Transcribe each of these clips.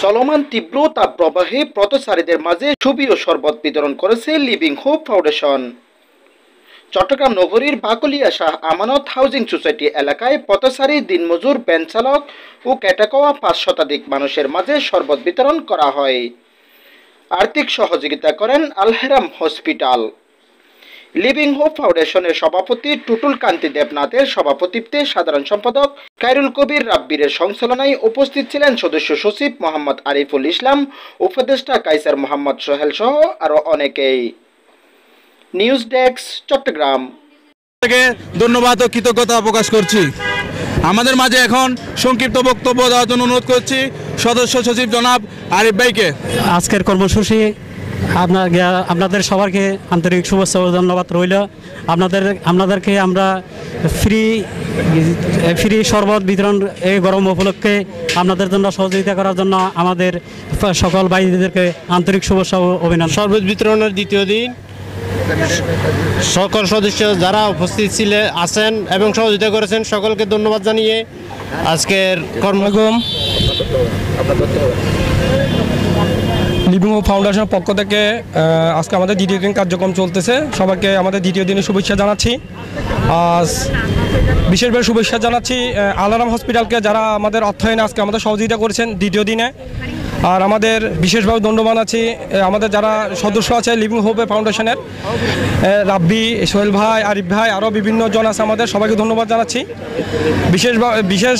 চলমান তীব্র তাপপ্রবাহে পথচারীদের মাঝে ছবি ও শরবত বিতরণ করেছে লিভিং হোপ ফাউন্ডেশন। চট্টগ্রাম নগরীর বাকলিয়া শাহ আমানত হাউজিং সোসাইটি এলাকায় পথচারী, দিনমজুর, ভ্যান চালক ও ক্যাটাকোয়া 5 শতাধিক মানুষের মাঝে শরবত বিতরণ করা হয়। আর্থিক সহযোগিতা করেন আল হেরাম হসপিটাল। লিভিং হোপ ফাউন্ডেশনের সভাপতি টুটুল কান্তি দেবনাথের সভাপতিত্বে সাধারণ সম্পাদক খায়রুল কবির রাব্বিরের সঞ্চালনায় উপস্থিত ছিলেন সদস্য সচিব মোহাম্মদ আরিফুল ইসলাম, উপদেষ্টা কাইসার মোহাম্মদ সোহেল সহ আরও অনেকেই। News desk, Chittagong. ধন্যবাদ ও কৃতজ্ঞতা প্রকাশ করছি। আমাদের মাঝে এখন সংক্ষিপ্ত বক্তব্য দেওয়ার জন্য অনুরোধ করছি সদস্য সচিব জনাব আরিফ ভাইকে। আজকের কর্মসূচি আপনাদের সবাইকে আন্তরিক শুভেচ্ছা ও ধন্যবাদ রইল। আপনাদেরকে আমরা ফ্রি শরবত বিতরণ এই গরম উপলক্ষে আপনাদের জন্য সহযোগিতা করার জন্য আমাদের সকল ভাইদেরকে আন্তরিক শুভেচ্ছা ও অভিনন্দন। শরবত বিতরণের দ্বিতীয় দিন সকল সদস্য যারা উপস্থিত ছিলেন আছেন এবং সহযোগিতা করেছেন সকলকে ধন্যবাদ জানিয়ে আজকের কর্মক্রম লিভিং হোপ ফাউন্ডেশনের পক্ষ থেকে আজকে আমাদের দ্বিতীয় দিন কার্যক্রম চলতেছে। সবাইকে আমাদের দ্বিতীয় দিনের শুভেচ্ছা জানাচ্ছি। বিশেষভাবে শুভেচ্ছা জানাচ্ছি আল হেরাম হসপিটালকে, যারা আমাদের অর্থায়নে আজকে আমাদের সহযোগিতা করেছেন দ্বিতীয় দিনে। আর আমাদের বিশেষভাবে ধন্যবাদ আছি আমাদের যারা সদস্য আছে লিভিং হোপ ফাউন্ডেশনের, রাব্বি, সোহেল ভাই, আরিফ ভাই, আরও বিভিন্ন জন আছে আমাদের, সবাইকে ধন্যবাদ জানাচ্ছি। বিশেষ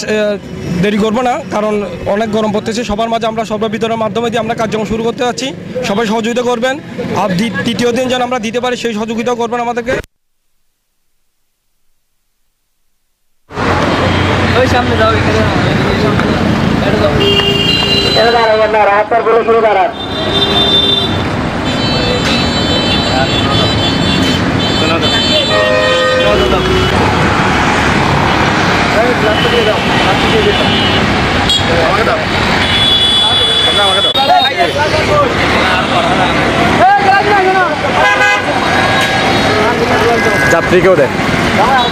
দেরি করবো না, কারণ অনেক গরম পড়তেছে। সবার মাঝে আমরা শরবত বিতরণের মাধ্যমে দিয়ে আমরা কার্যক্রম শুরু করতে যাচ্ছি। সবাই সহযোগিতা করবেন, আর তৃতীয় দিন যেন আমরা দিতে পারি সেই সহযোগিতা করবেন আমাদেরকে। যাত্রীকেও দেয়। হ্যাঁ